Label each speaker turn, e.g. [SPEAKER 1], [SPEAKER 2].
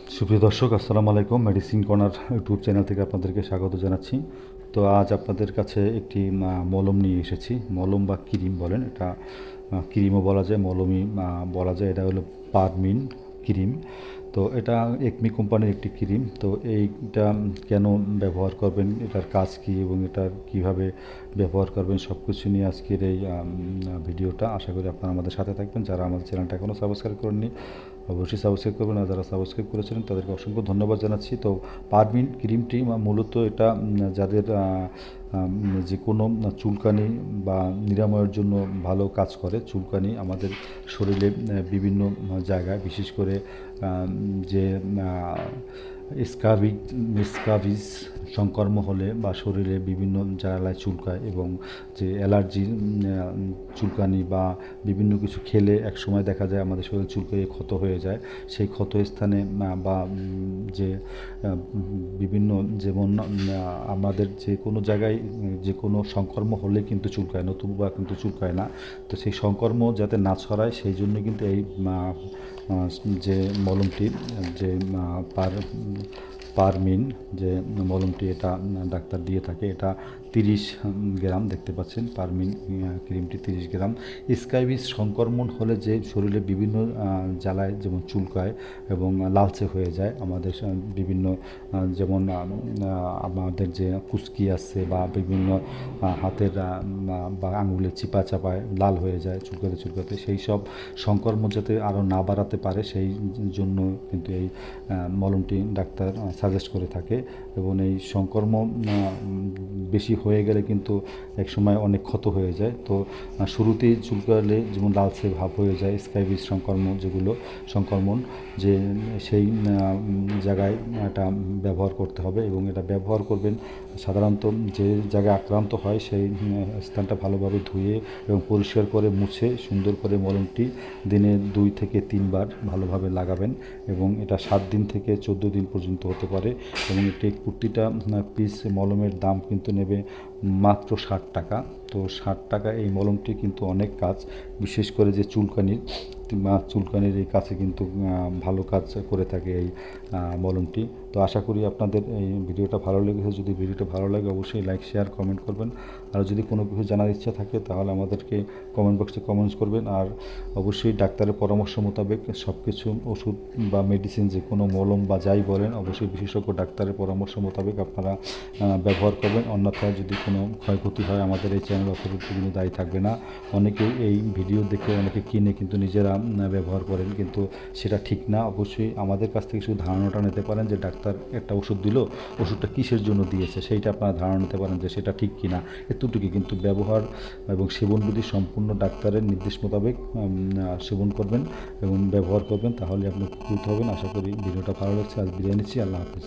[SPEAKER 1] সুপ্রিয় দর্শক, আসসালামু আলাইকুম। মেডিসিন কর্নার ইউটিউব চ্যানেল থেকে আপনাদেরকে স্বাগত জানাচ্ছি। তো আজ আপনাদের কাছে একটি মলম নিয়ে এসেছি। মলম বা ক্রিম বলেন, এটা ক্রিমও বলা যায়, মলমই বলা যায়। এটা হলো পারমিন ক্রিম। তো এটা একমি কোম্পানির একটি ক্রিম। তো এইটা কেন ব্যবহার করবেন, এটার কাজ কী এবং এটার কীভাবে ব্যবহার করবেন, সব কিছু নিয়ে আজকের এই ভিডিওটা। আশা করি আপনারা আমাদের সাথে থাকবেন। যারা আমাদের চ্যানেলটা এখনও সাবস্ক্রাইব করেননি অবশ্যই সাবস্ক্রাইব করবেন, আর যারা সাবস্ক্রাইব করেছিলেন তাদেরকে অসংখ্য ধন্যবাদ জানাচ্ছি। তো পারমিন ক্রিমটি মূলত এটা যাদের যে কোনো চুলকানি বা নিরাময়ের জন্য ভালো কাজ করে। চুলকানি আমাদের শরীরে বিভিন্ন জায়গায়, বিশেষ করে যে স্কাবিজ সংক্রমণ হলে বা শরীরে বিভিন্ন জায়গায় চুলকায়, এবং যে অ্যালার্জির চুলকানি বা বিভিন্ন কিছু খেলে এক সময় দেখা যায় আমাদের শরীরে চুলকানি ক্ষত হয়ে যায়। সেই ক্ষত স্থানে বা যে বিভিন্ন, যেমন আমাদের যে কোনো জায়গায় যে কোনো সংক্রমণ হলে কিন্তু চুলকায়, নতুবা কিন্তু চুলকায় না। তো সেই সংক্রমণ যাতে না ছড়ায় সেই জন্য কিন্তু এই যে মলমটি, যে পারমিন যে মলমটি, এটা ডাক্তার দিয়ে থাকে। এটা 30 গ্রাম দেখতে পাচ্ছেন। পারমিন ক্রিমটি 30 গ্রাম। স্কাবিস সংক্রমণ হলে যে শরীরে বিভিন্ন জ্বালায়, যেমন চুলকায় এবং লালচে হয়ে যায় আমাদের বিভিন্ন, যেমন আমাদের যে কুচকি আছে বা বিভিন্ন হাতের বা আঙুলে চিপা চাপায় লাল হয়ে যায় চুলকাতে চুলকাতে, সেই সব সংক্রমণ যাতে আরও না বাড়াতে পারে সেই জন্য কিন্তু এই মলমটি ডাক্তার সাজেস্ট করে থাকে। এবং এই সংক্রমণ বেশি হয়ে গেলে কিন্তু একসময় অনেক ক্ষত হয়ে যায়। তো শুরুতেই চুলকালে যেমন লালচে ভাব হয়ে যায়, স্কাবিস সংক্রমণ যে সেই জায়গায় এটা ব্যবহার করতে হবে, এবং এটা ব্যবহার করবেন সাধারণত যে জায়গায় আক্রান্ত হয় সেই স্থানটা ভালোভাবে ধুয়ে এবং পরিষ্কার করে মুছে সুন্দর করে মলমটি দিনে 2 থেকে 3 বার ভালোভাবে লাগাবেন, এবং এটা 7 দিন থেকে 14 দিন পর্যন্ত হতে পারে। এবং প্রতিটা পিস মলমের দাম কিন্তু নেবে মাত্র 60 টাকা। তো 60 টাকা এই মলমটি কিন্তু অনেক কাজ, বিশেষ করে যে চুলকানির এই কাছে কিন্তু ভালো কাজ করে থাকে এই মলমটি। তো আশা করি আপনাদের এই ভিডিওটা ভালো লেগেছে। যদি ভিডিওটা ভালো লাগে অবশ্যই লাইক, শেয়ার, কমেন্ট করবেন। আর যদি কোনো কিছু জানার ইচ্ছা থাকে তাহলে আমাদেরকে কমেন্ট বক্সে কমেন্টস করবেন। আর অবশ্যই ডাক্তারের পরামর্শ মোতাবেক সব কিছু ওষুধ বা মেডিসিন, যে কোনো মলম বা যাই বলেন, অবশ্যই বিশেষজ্ঞ ডাক্তারের পরামর্শ মোতাবেক আপনারা ব্যবহার করবেন। অন্যথায় যদি কোনো ক্ষয়ক্ষতি হয় আমাদের এই চ্যানেল অথরিটি কিন্তু দায়ী থাকবে না। অনেকেই এই ভিডিও দেখে অনেকে কিনে কিন্তু নিজেরা ব্যবহার করেন, কিন্তু সেটা ঠিক না। অবশ্যই আমাদের কাছ থেকে শুধু ধারণাটা নিতে পারেন যে ডাক্তার একটা ওষুধ দিল, ওষুধটা কিসের জন্য দিয়েছে সেইটা আপনারা ধারণা নিতে পারেন যে সেটা ঠিক কিনা, এতটুকু। কিন্তু ব্যবহার এবং সেবনবিধি সম্পূর্ণ ডাক্তারের নির্দেশ মোতাবেক সেবন করবেন এবং ব্যবহার করবেন, তাহলে আপনি উপকৃত হবেন। আশা করি ভিডিওটা ভালো লাগছে। আজ বিদায় নিচ্ছি। আল্লাহ হাফিজ।